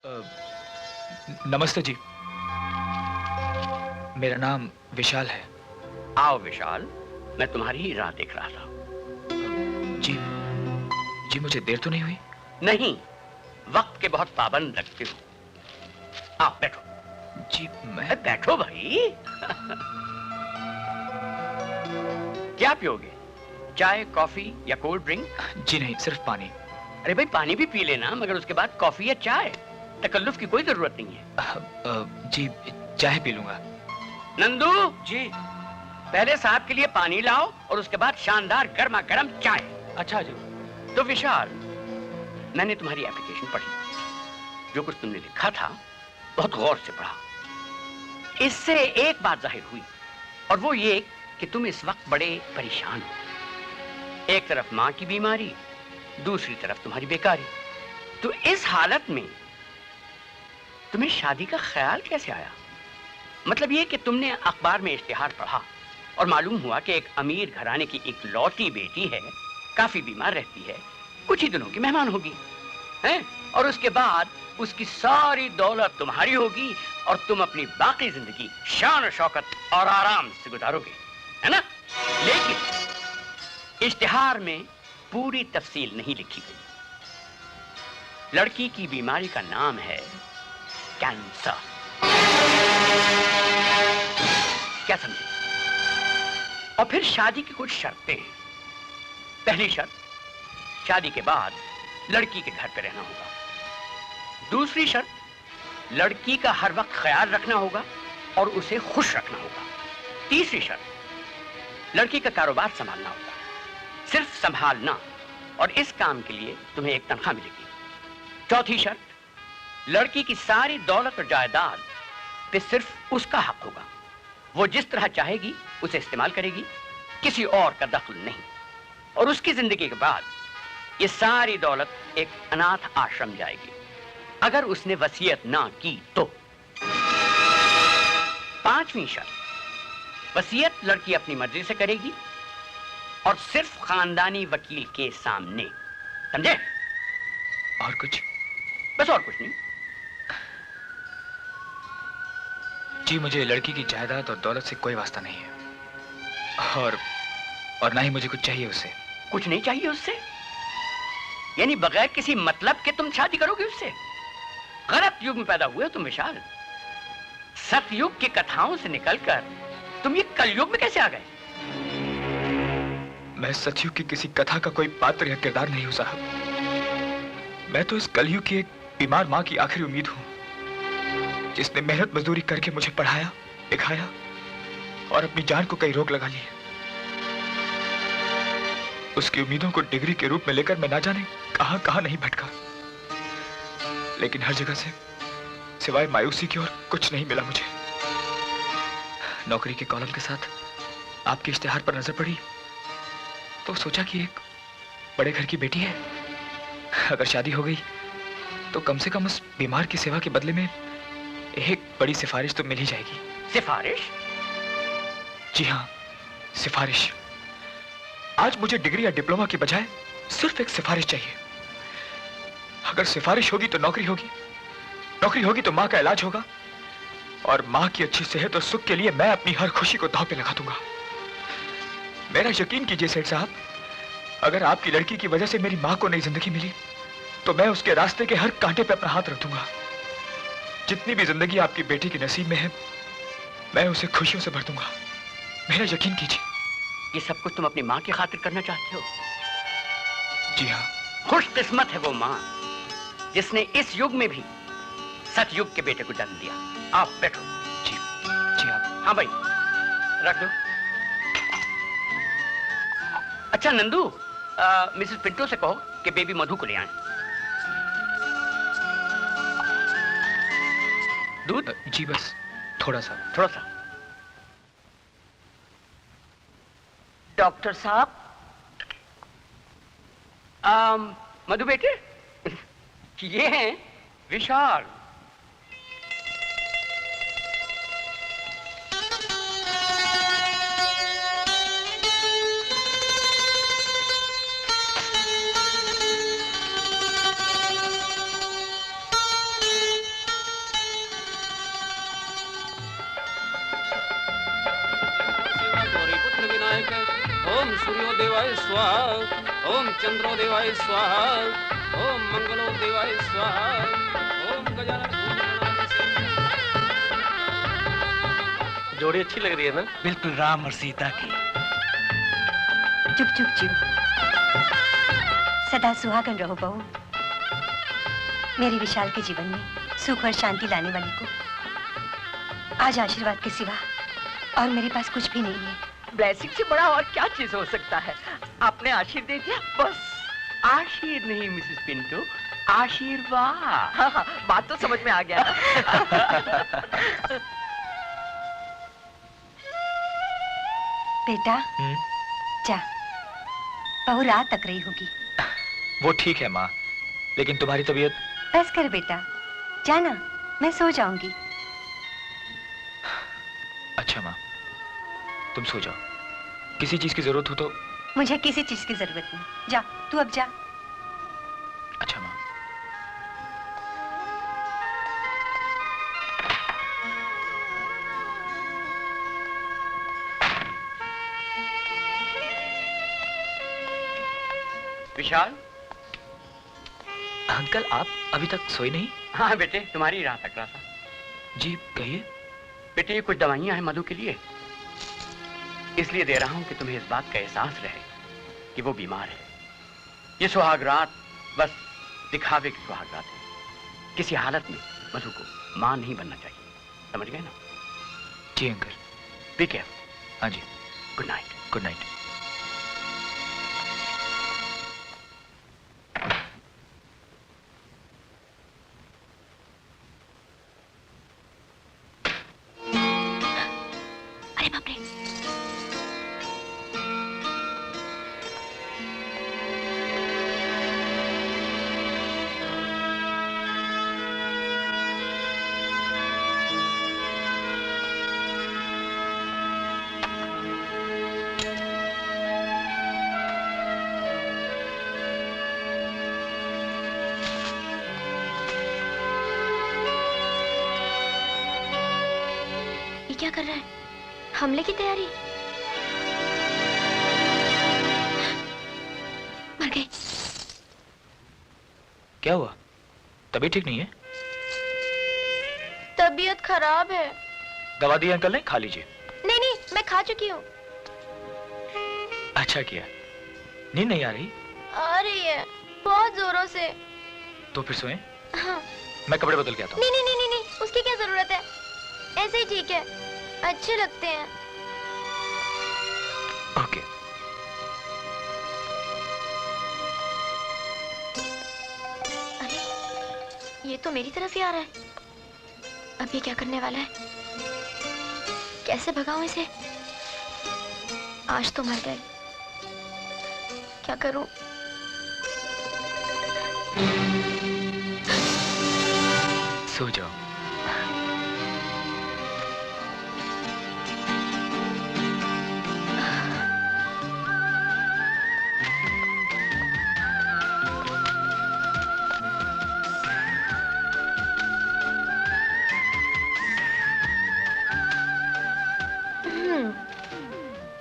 अ, नमस्ते जी। मेरा नाम विशाल है। आओ विशाल, मैं तुम्हारी ही राह देख रहा था। जी जी, मुझे देर तो नहीं हुई? नहीं, वक्त के बहुत पाबंद लगते हो। आओ बैठो। जी मैं बैठो भाई। क्या पियोगे? चाय, कॉफी या कोल्ड ड्रिंक? जी नहीं, सिर्फ पानी। अरे भाई पानी भी पी लेना, मगर उसके बाद कॉफी या चाय। तकल्लुफ की कोई जरूरत नहीं है। जी चाय पी लूंगा। नंदू, जी। पहले साहब के लिए पानी लाओ और उसके बाद शानदार गर्मा गर्म चाय। अच्छा जी। तो विशाल, मैंने तुम्हारी एप्लीकेशन पढ़ी। जो कुछ तुमने लिखा था बहुत गौर से पढ़ा। इससे एक बात जाहिर हुई, और वो ये कि तुम इस वक्त बड़े परेशान हो। एक तरफ मां की बीमारी, दूसरी तरफ तुम्हारी बेकारी। तो इस हालत में तुम्हें शादी का ख्याल कैसे आया? मतलब ये कि तुमने अखबार में इश्तिहार पढ़ा और मालूम हुआ कि एक अमीर घराने की एक लौती बेटी है, काफी बीमार रहती है, कुछ ही दिनों की मेहमान होगी, हैं? और उसके बाद उसकी सारी दौलत तुम्हारी होगी और तुम अपनी बाकी जिंदगी शान और शौकत और आराम से गुजारोगे, है ना? लेकिन इश्तिहार में पूरी तफसील नहीं लिखी गई। लड़की की बीमारी का नाम है कैंसर। क्या समझे? और फिर शादी की कुछ शर्तें हैं। पहली शर्त, शादी के बाद लड़की के घर पे रहना होगा। दूसरी शर्त, लड़की का हर वक्त ख्याल रखना होगा और उसे खुश रखना होगा। तीसरी शर्त, लड़की का कारोबार संभालना होगा, सिर्फ संभालना, और इस काम के लिए तुम्हें एक तनख्वाह मिलेगी। चौथी शर्त, लड़की की सारी दौलत और जायदाद पे सिर्फ उसका हक होगा। वो जिस तरह चाहेगी उसे इस्तेमाल करेगी, किसी और का दखल नहीं। और उसकी जिंदगी के बाद ये सारी दौलत एक अनाथ आश्रम जाएगी, अगर उसने वसीयत ना की तो। पांचवी शर्त, वसीयत लड़की अपनी मर्जी से करेगी और सिर्फ खानदानी वकील के सामने। समझे? और कुछ? बस, और कुछ नहीं। जी, मुझे लड़की की जायदाद और दौलत से कोई वास्ता नहीं है, और ना ही मुझे कुछ चाहिए उससे। कुछ नहीं चाहिए उससे? यानी बगैर किसी मतलब के तुम शादी करोगे उससे? गलत युग में पैदा हुए हो तुम विशाल। सतयुग की कथाओं से निकलकर तुम ये कलयुग में कैसे आ गए? मैं सतयुग की किसी कथा का कोई पात्र या किरदार नहीं हूं साहब। मैं तो इस कलयुग की एक बीमार मां की आखिरी उम्मीद हूं, जिसने मेहनत मजदूरी करके मुझे पढ़ाया, लिखाया और अपनी जान को कई रोक लगा ली। उसकी उम्मीदों को डिग्री के रूप में लेकर मैं ना जाने कहां कहां नहीं भटका, लेकिन हर जगह से सिवाय मायूसी की और कुछ नहीं मिला मुझे। नौकरी के कॉलम के साथ आपके इश्तिहार पर नजर पड़ी तो सोचा कि एक बड़े घर की बेटी है, अगर शादी हो गई तो कम से कम उस बीमार की सेवा के बदले में एक बड़ी सिफारिश तो मिल ही जाएगी। सिफारिश? जी हाँ, सिफारिश। आज मुझे डिग्री या डिप्लोमा की बजाय सिर्फ एक सिफारिश चाहिए। अगर सिफारिश होगी तो नौकरी होगी, नौकरी होगी तो मां का इलाज होगा, और मां की अच्छी सेहत और सुख के लिए मैं अपनी हर खुशी को दांव पे लगा दूंगा। मेरा यकीन कीजिए सेठ साहब, अगर आपकी लड़की की वजह से मेरी मां को नई जिंदगी मिली तो मैं उसके रास्ते के हर कांटे पे अपना हाथ रख दूंगा। जितनी भी जिंदगी आपकी बेटी के नसीब में है, मैं उसे खुशियों से भर दूंगा। मेरा यकीन कीजिए। ये सब कुछ तुम अपनी मां की खातिर करना चाहते हो? जी हाँ। खुशकिस्मत है वो मां जिसने इस युग में भी सतयुग के बेटे को जन्म दिया। आप बैठो। जी जी आप। हाँ भाई, रख दो। अच्छा नंदू, मिसेस पिंटो से कहो कि बेबी मधु को ले आए। दूध? जी बस थोड़ा सा। थोड़ा सा। डॉक्टर साहब। मधु बेटे, ये हैं विशाल। मंगलो देवाय स्वाहा, ओम चंद्रो देवाय स्वाहा, ओम मंगलो देवाय स्वाहा, ओम गजानन। जोड़ी अच्छी लग रही है ना? बिल्कुल राम और सीता की। चुप चुप चुप, सदा सुहागन रहो बहू। मेरे विशाल के जीवन में सुख और शांति लाने वाली को आज आशीर्वाद के सिवा और मेरे पास कुछ भी नहीं है। ब्लेसिंग से बड़ा और क्या चीज हो सकता है? आपने आशीर्वाद दे दिया बस। आशीर्वाद नहीं मिसेस पिंटू, आशीर्वाद। हाँ, बात तो समझ में आ गया ना। बेटा जा, बहू रात तक रही होगी। वो ठीक है माँ, लेकिन तुम्हारी तबीयत। बस कर बेटा, जाना, मैं सो जाऊंगी। अच्छा माँ, तुम सो जाओ। किसी चीज की जरूरत हो तो। मुझे किसी चीज की जरूरत नहीं। जा, तू अब जा। अच्छा माँ। विशाल। अंकल, आप अभी तक सोए नहीं? हाँ बेटे, तुम्हारी राह तक रहा था। जी कहिए। बेटे, ये कुछ दवाइयां हैं मधु के लिए, इसलिए दे रहा हूं कि तुम्हें इस बात का एहसास रहे कि वो बीमार है। ये सुहाग रात बस दिखावे की सुहाग रात है। किसी हालत में मधु को मां नहीं बनना चाहिए, समझ गए ना? जी अंकल। Be careful. हाँ जी। Good night. Good night. अरे बाप रे, ये क्या कर रहा है? हमले की तैयारी? मर गए। क्या हुआ? तबीयत ठीक नहीं है? तबीयत खराब है। दवा दी अंकल ने, खा लीजिए। नहीं नहीं, मैं खा चुकी हूँ। अच्छा किया। नींद नहीं आ रही? आ रही है, बहुत जोरों से। तो फिर सोएं? हाँ। मैं कपड़े बदल के आता हूँ। नहीं नहीं नहीं नहीं नहीं, उसकी क्या जरूरत है? ऐसे ही ठीक है, अच्छे लगते हैं। ओके। अरे, ये तो मेरी तरफ ही आ रहा है। अब ये क्या करने वाला है? कैसे भगाऊं इसे? आज तो मर गए, क्या करूं? सो जाओ।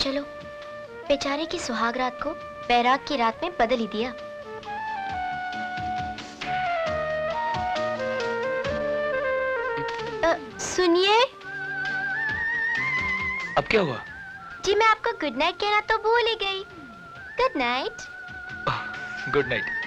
चलो, बेचारे की सुहाग रात को बैराग की रात में बदल ही दिया। सुनिए। अब क्या हुआ? जी मैं आपको गुड नाइट कहना तो भूल ही गई। Good night. Good night.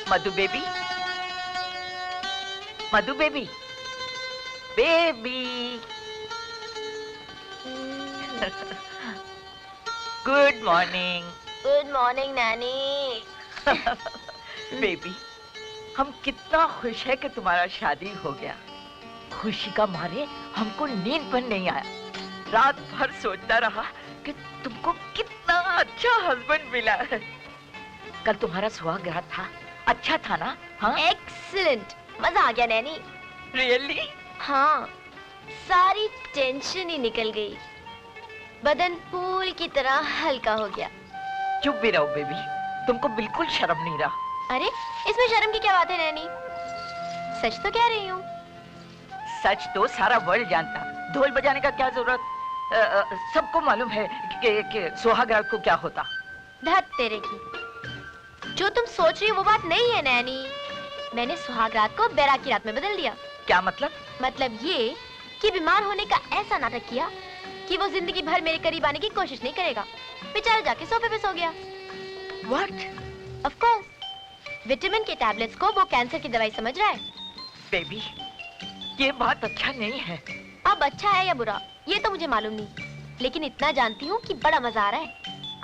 Madhu baby, Madhu baby, baby. Good morning. Good morning nanny. Baby, हम कितना खुश है कि तुम्हारा शादी हो गया। खुशी का मारे हमको नींद पर नहीं आया। रात भर सोचता रहा कि तुमको कितना अच्छा हस्बैंड मिला है। कल तुम्हारा सुहाग रात था, अच्छा था ना? हाँ, एक्सीलेंट, मजा आ गया नैनी। रियली? हाँ, सारी टेंशन ही निकल गई। बदन फूल की तरह हल्का हो गया। चुप भी रहो बेबी, तुमको बिल्कुल शर्म नहीं रहा। अरे इसमें शर्म की क्या बात है नैनी, सच तो कह रही हूँ। सच तो सारा वर्ल्ड जानता, ढोल बजाने का क्या जरूरत। सबको मालूम है कि सुहाग रात को क्या होता। धत तेरे की, जो तुम सोच रही हो वो बात नहीं है नैनी। मैंने सुहाग रात को बैराग की रात में बदल दिया। क्या मतलब? मतलब ये कि बीमार होने का ऐसा नाटक किया कि वो जिंदगी भर मेरे करीब आने की कोशिश नहीं करेगा। बेचारा जाके सोफे पे सो गया। What? Of course, विटामिन के टैबलेट्स को वो कैंसर की दवाई समझ रहा है। बेबी, ये बात अच्छा नहीं है। अब अच्छा है या बुरा ये तो मुझे मालूम नहीं, लेकिन इतना जानती हूँ कि बड़ा मजा आ रहा है।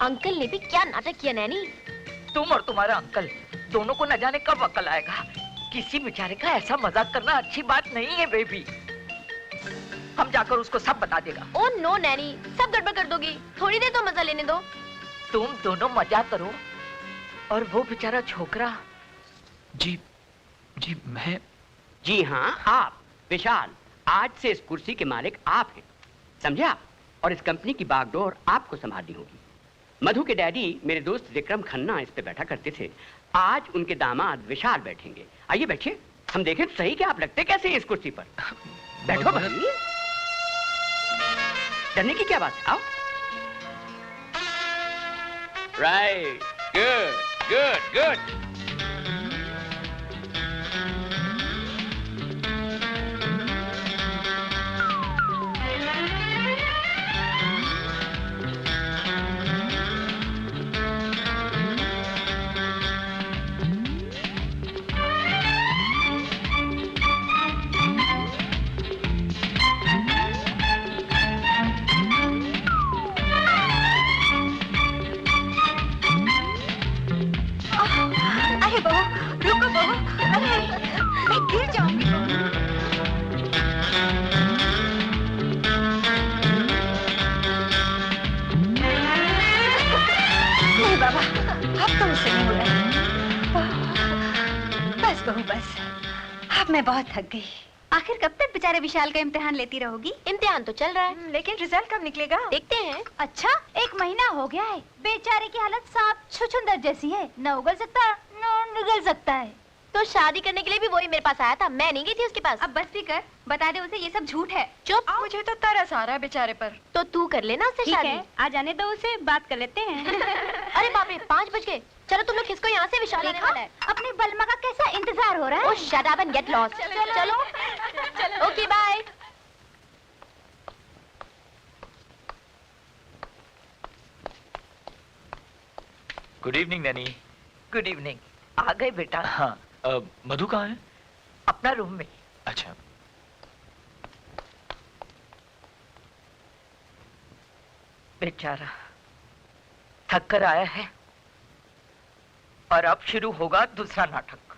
अंकल ने भी क्या नाटक किया नैनी। तुम और तुम्हारा अंकल दोनों को न जाने कब अकल आएगा। किसी बेचारे का ऐसा मजाक करना अच्छी बात नहीं है बेबी। हम जाकर उसको सब बता देगा। ओ नो नैनी, सब गड़बड़ कर दोगी। थोड़ी देर तो मजा लेने दो। तुम दोनों मजा करो और वो बेचारा छोकरा। जी जी मैं। जी हाँ, आप विशाल, आज से इस कुर्सी के मालिक आप हैं, समझे आप? और इस कंपनी की बागडोर आपको संभालनी होगी। मधु के डैडी मेरे दोस्त विक्रम खन्ना इस पे बैठा करते थे, आज उनके दामाद विशाल बैठेंगे। आइए बैठिए, हम देखें तो सही कि आप लगते कैसे हैं इस कुर्सी पर। बैठो भाई, डरने की क्या बात है, आओ। Right, good good good. अरे बहू, रुको बहू, अरे मैं गिर जाऊंगी। नहीं बाबा, अब तो मुझसे नहीं हो रहा है। बस बहू बस, अब मैं बहुत थक गई। आखिर कब तक बेचारे विशाल का इम्तिहान लेती रहोगी? इम्तिहान तो चल रहा है, लेकिन रिजल्ट कब निकलेगा? देखते हैं। अच्छा, 1 महीना हो गया है। बेचारे की हालत सांप छुछुंदर जैसी है, न उगल सकता न निगल सकता है। तो शादी करने के लिए भी वही मेरे पास आया था, मैं नहीं गई थी उसके पास। अब बस भी कर, बता दे उसे ये सब झूठ है। चुप। मुझे तो तरस आ रहा है बेचारे पर। तो तू कर लेना उससे ठीक शादी। है, आ जाने दो उसे, बात कर लेते हैं। अरे बाप रे, 5 बज गए। चलो तुम लोग किसको यहाँ से, विशाल आने वाला है। अपनी बलमा का कैसा इंतजार हो रहा है। Oh, shut up and get lost. चलो। Okay, bye. Good evening nanny. Good evening. आ गए बेटा? हाँ, मधु कहाँ है? अपना रूम में। अच्छा। बेचारा थक कर आया है और अब शुरू होगा दूसरा नाटक।